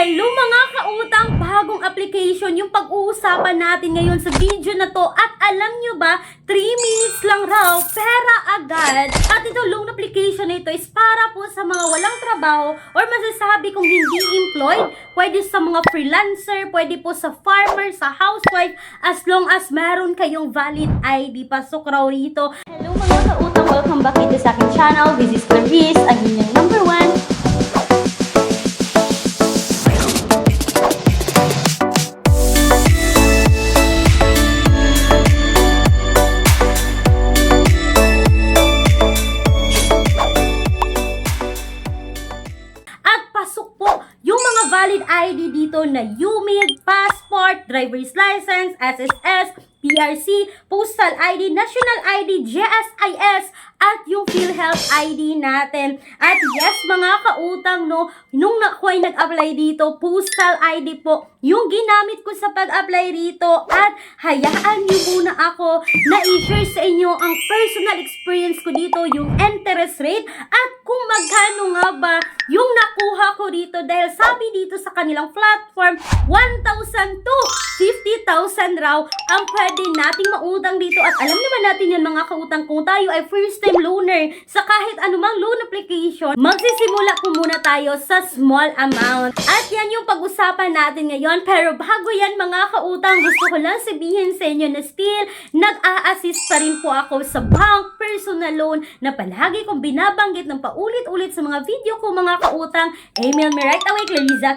Hello mga kautang, bagong application yung pag-uusapan natin ngayon sa video na to. At alam nyo ba, 3 minutes lang raw, pera agad. At ito, loan application na ito is para po sa mga walang trabaho or masasabi kung hindi employed. Pwede sa mga freelancer, pwede po sa farmer, sa housewife, as long as meron kayong valid ID. Pasok raw rito. Hello mga kautang, welcome back dito sa aking channel. This is Clarice, ang inyong number 1. Valid ID dito na UMID, passport, driver's license, SSS, PRC, postal ID, national ID, GSIS, at yung PhilHealth ID natin. At yes, mga kautang, no, nung ako'y nag-apply dito, postal ID po yung ginamit ko sa pag-apply rito. At hayaan niyo muna ako na i-share sa inyo ang personal experience ko dito, yung interest rate, at kung magkano nga ba yung nakuha ko dito. Dahil sabi dito sa kanilang platform, 1,000 to 50,000 raw ang pwede nating mautang dito. At alam naman natin yan mga kautang, kung tayo ay first time loaner sa kahit anumang loan application, magsisimula po muna tayo sa small amount. At yan yung pag-usapan natin ngayon. Pero bago yan mga kautang, gusto ko lang sabihin sa inyo na still nag-a-assist pa rin po ako sa bank personal loan na palagi kong binabanggit ng paulit-ulit sa mga video ko mga kautang. Email me right away, Clariza,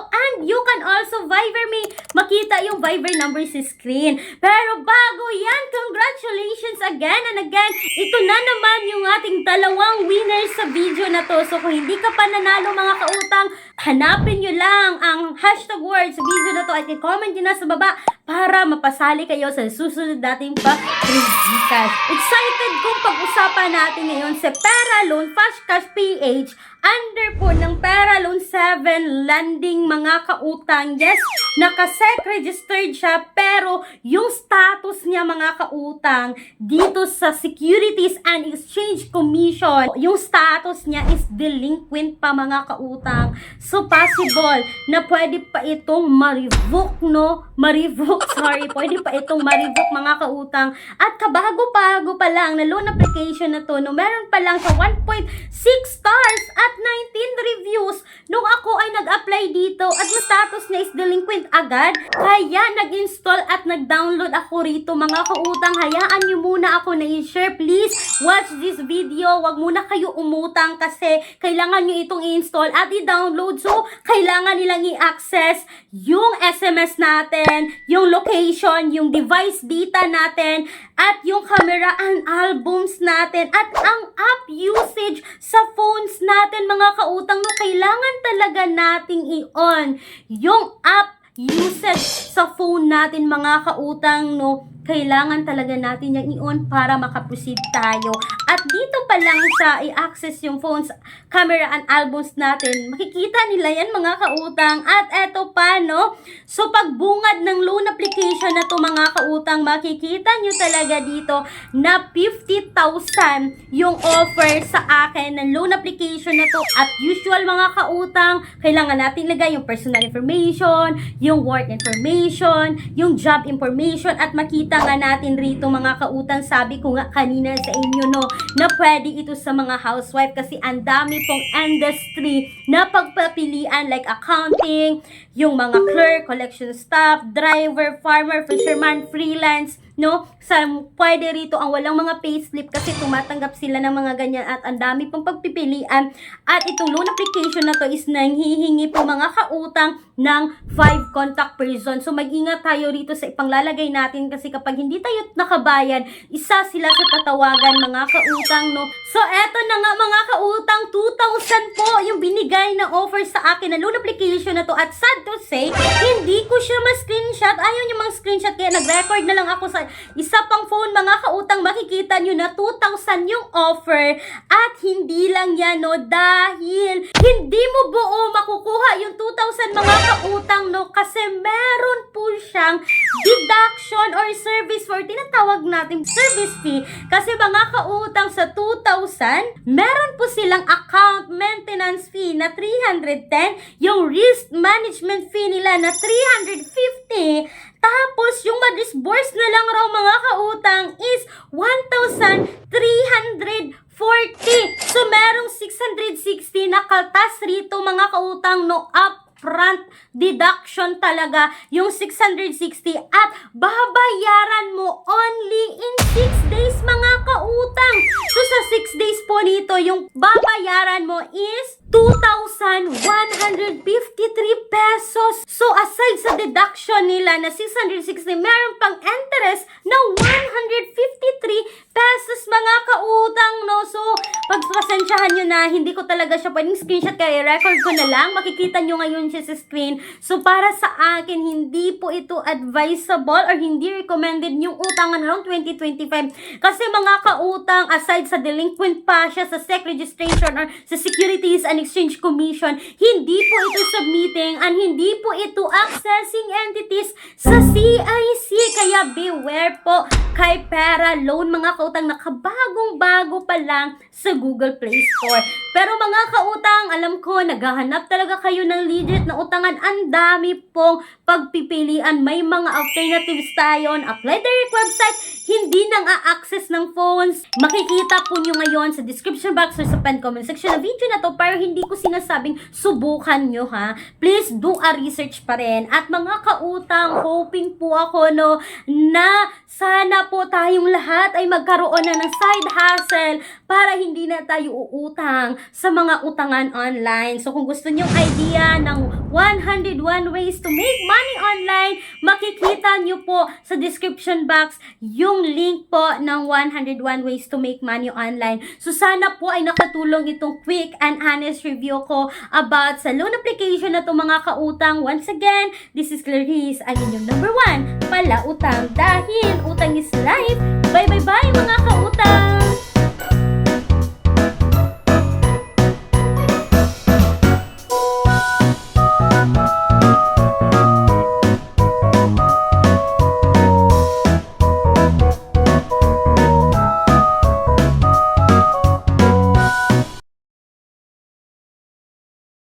and you can also Viber me. Makita yung Viber number sa screen. Pero bago yan, congratulations again and again. Ito na naman yung ating dalawang winners sa video na to. So kung hindi ka pa nanalo mga kautang, hanapin nyo lang ang hashtag word sa video na to at i-comment nyo na sa baba para mapasali kayo sa susunod nating pa-Gcash. Excited kung pag-usapan natin ngayon sa Pera Loan Fast Cash PH under po ng Pera Loan 7 landing mga kautang. Yes, naka-SEC registered siya pero yung status niya mga kautang dito sa Securities and Exchange Commission, yung status niya is delinquent pa mga kautang. So possible na pwede pa itong ma-revoke, no? Pwede pa itong ma-revoke mga kautang. At kabago-bago pa lang na loan application na to, no, meron pa lang sa 1.6 stars at 19 reviews nung ako ay nag-apply dito at yung status niya is delinquent agad. Kaya nag-install at nag-download ako rito mga kautang. Hayaan niyo muna ako na i-share. Please watch this video. Wag muna kayo umutang kasi kailangan niyo itong i-install at i-download. So, kailangan nilang i-access yung SMS natin, yung location, yung device data natin, at yung camera and albums natin, at ang app usage sa phones natin mga kautang. No, kailangan talaga nating i-on yung app usage sa phone natin mga kautang, no. Kailangan talaga natin yung i-on para makaproceed tayo. At dito pa lang sa i-access yung phones, camera and albums natin, makikita nila yan mga kautang. At eto pa, no? So pagbungad ng loan application na to mga kautang, makikita nyo talaga dito na 50,000 yung offer sa akin ng loan application na to. At usual mga kautang, kailangan natin lagay yung personal information, yung work information, yung job information, at makita nga natin rito mga kautang, sabi ko nga kanina sa inyo, no, na pwede ito sa mga housewife kasi ang dami pong industry na pagpapilian like accounting, yung mga clerk, collection staff, driver, farmer, fisherman, freelance, no? Pwede rito ang walang mga payslip kasi tumatanggap sila ng mga ganyan at ang dami pong pagpipilian. At itong loan application na to is nanghihingi po mga kautang ng 5 contact person. So mag-ingat tayo rito sa ipanglalagay natin kasi kapag hindi tayo nakabayad, isa sila sa tatawagan mga kautang, no? So eto na nga mga kautang, 2,000 po yung binigay na offer sa akin na loan application na to. At sad to say, hindi ko siya ma-screenshot. Ayaw niyo mang-screenshot kaya nag-record na lang ako sa isa pang phone mga kautang. Makikita nyo na 2,000 yung offer. At hindi lang yan, no, dahil hindi mo buo makukuha yung 2,000 mga kautang, no, kasi meron po siyang deduction or service for tinatawag natin service fee. Kasi mga kautang sa 2,000, meron po silang account maintenance fee na 310, yung risk management fee nila na 350, tapos yung ma-disburse na lang raw mga kautang is 1,340. So merong 660 na kaltas rito mga kautang, no upfront deduction talaga yung 660 at babayaran mo only in 6 days mga kautang. So sa 6 days po nito, yung babayaran mo is 2,153 pesos. So aside sa deduction nila na 660, meron pang interest na 153 pesos mga kautang, no? So pagpasensyahan nyo na, hindi ko talaga siya pwedeng screenshot, kaya record ko na lang. Makikita nyo ngayon siya sa screen. So para sa akin, hindi po ito advisable or hindi recommended yung utangan around 2025. Kasi mga kautang, aside sa delinquent pa siya sa SEC registration or sa Securities and Exchange Commission, hindi po ito submitting and hindi po ito accessing entities sa CIC. Kaya beware po kay Pera Loan mga kautang, nakabagong-bago pa lang sa Google Play Store. Pero mga kautang, alam ko, naghahanap talaga kayo ng legit na utangan. Ang dami pong pagpipilian. May mga alternatives tayo. Apply direct website, hindi nang a-access ng phones. Makikita po nyo ngayon sa description box or sa pen comment section na video na to, pero hindi ko sinasabing subukan nyo ha. Please do a research pa rin. At mga kautang, hoping po ako no, na sana po tayong lahat ay magkaroon na ng side hustle para hindi na tayo uutang sa mga utangan online. So kung gusto nyong idea ng 101 ways to make money online, makikita nyo po sa description box yung link po ng 101 ways to make money online. So sana po ay nakatulong itong quick and honest review ko about sa loan application na to mga kautang. Once again, this is Clarice, ang inyong number 1 palautang, dahil utang is life. Bye bye bye mga kautang!